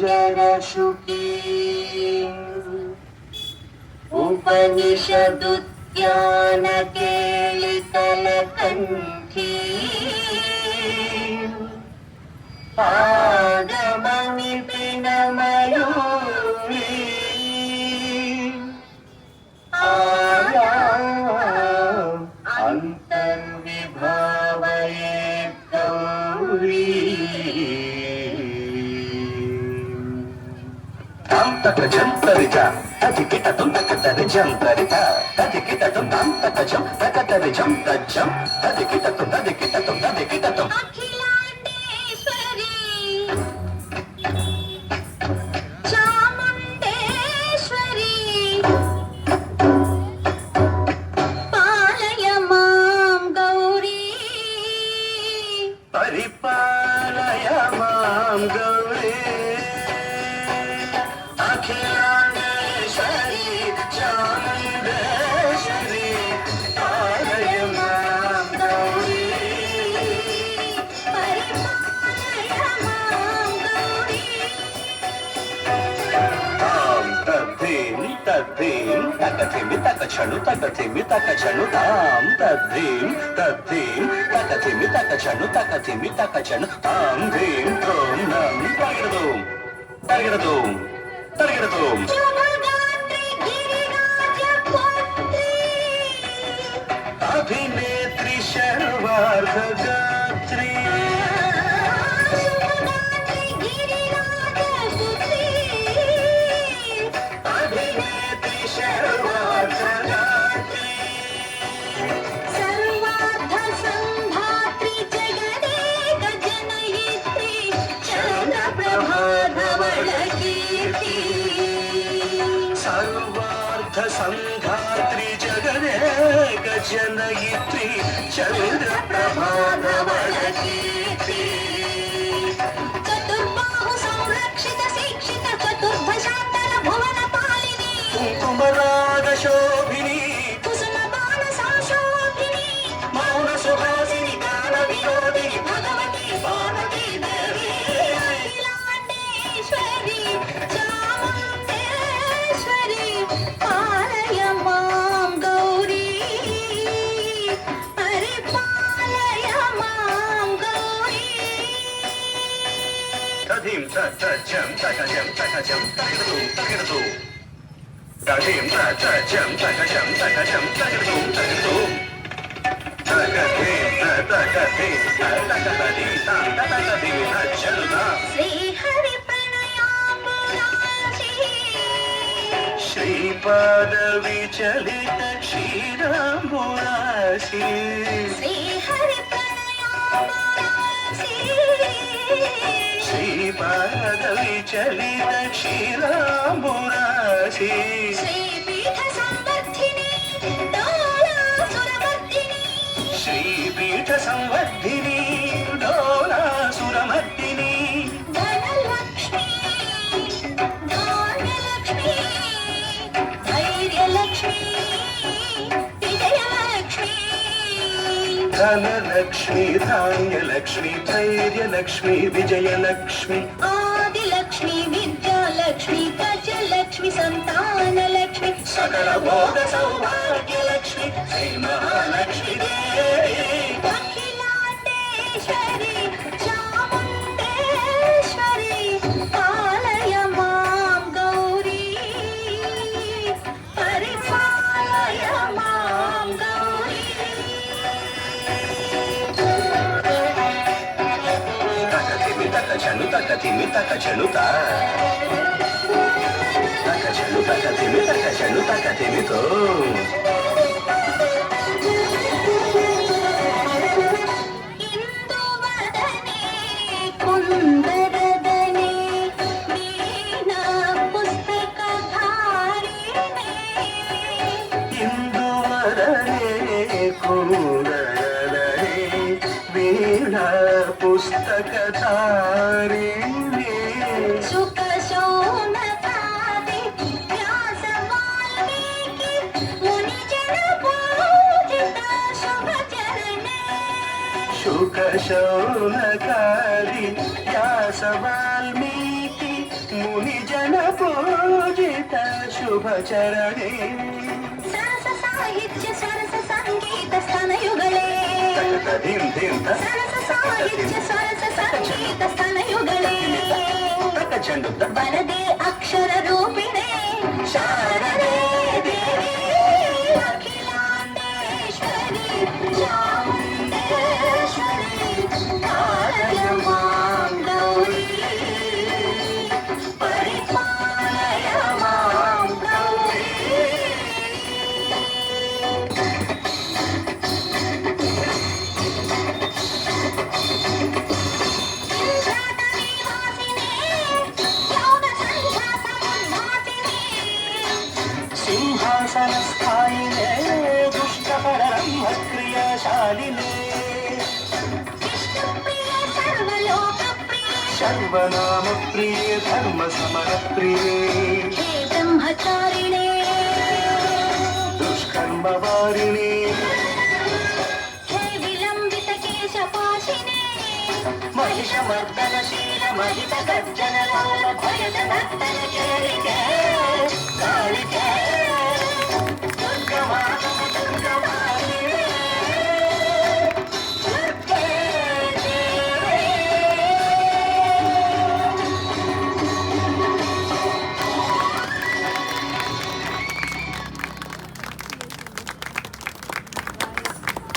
शुकी उपनिषदुद्यान केलिकलकण्ठी आगमनिपिनमयूरी अंतर्विभावये गौरी तक जंतरिजा तजिकिट तुम तक तर जंतरिजा तजिकिट तुम ताम तक जम तक तर जम तजम तजिकिट तुम अखिलांडेश्वरी चामुंडेश्वरी पालय मां गौरी परिपालय मां गौरी अखिलांडेश्वरी चामुंडेश्वरी पालय मां गौरी परिपालय मां गौरी ताम तद्धीम तकथिमि तकछनु तकथिमि तकछनु ताम तद्धीम तकथिमि तकछनु तकथिमि तकछनु ताम धीम तोम नम तगिरदोम तगिरदोम तगिरदोम शुभगात्री गिरिराजपुत्री अभिनेत्री सर्वार्धगात्री शुभगात्री गिरिराजपुत्री अभिनेत्री सर्वार्धगात्री सर्वार्थ संधात्री जगदेक जनयित्री चन्द्रप्रभाधवल कीर्ति सर्वार्थ संधात्री जगदेक जनयित्री चन्द्रप्रभाधवल कीर्ति चतुर्बाहु संरक्षित शिक्षित चतुर्भुजान्तन भुवन पालिनी कुङ्कुमराग शोभिनी कुसुम बाण संशोभिनी मौन सुहासिनी गान विनोदिनी भगवती पार्वती देवी अखिलांडेश्वरी चामुण्डेश्वरी पालय मां गौरी परिपालय मां गौरी तधीं तजं तकजं तकजं तगिरदुं तगिरदुं तधीं तजं तकजं तकजं तगिरदुं तगिरदुं तकधीं तकधीं तकधीं तकधीं तजलुदा श्रीहरि प्रणयाम्बुराशी श्रीपादविचलित क्षीराम्बुराशी श्रीहरि प्रणयाम्बुराशी श्रीपादविचलित क्षीराम्बुराशी श्रीपीठ संवर्धिनी डोलासुरमर्दिनी श्रीपीठ संवर्धिनी डोलासुरमर्दिनी धनलक्ष्मी धान्यलक्ष्मी धैर्यलक्ष्मी विजयलक्ष्मी धनलक्ष्मी धान्यलक्ष्मी धैर्यलक्ष्मी विजयलक्ष्मी आदिलक्ष्मी विद्यालक्ष्मी गजलक्ष्मी संतानलक्ष्मी सकल भोग सौभाग्यलक्ष्मी श्री महालक्ष्मी देवी अखिलांडेश्वरी चामुण्डेश्वरी पालय मां गौरी परिपालय मां गौरी तकथिमि तकछनु तकथिमि तकछनु तकछनु तकथिमि तकछनु तकथिमि तो इंदुवदने कुंदरदने वीणा पुस्तकधारिणे इंदुवदने कुंदरदने वीणा पुस्तकधारिणी शुक शौनकादि व्यास वाल्मीकि मुनिजन पूजित शुभ चरणे शुक शौनकादि व्यास वाल्मीकि शुभचरणे सरस साहित्य सरस संगीत स्तनयुगले धिं धिं सरस साहित्य सरस संगीत स्तनयुगले चंडु वरदे अक्षर रूपिणे शारदे देवी अखिलांडेश्वरी चामुंडेश्वरी पालय मां गौरी परिपालय मां गौरी सिंहासनस्थायिने दुष्टपरब्रह्म क्रियाशालिने सर्वनामप्रिये धर्मसमरप्रिये हे ब्रह्मचारिणे दुष्कर्मवारिणे हे विलम्बित केशपाशिने महिषमर्दनशील महितगर्जनलोल भयजनर्दन केलिके कालिके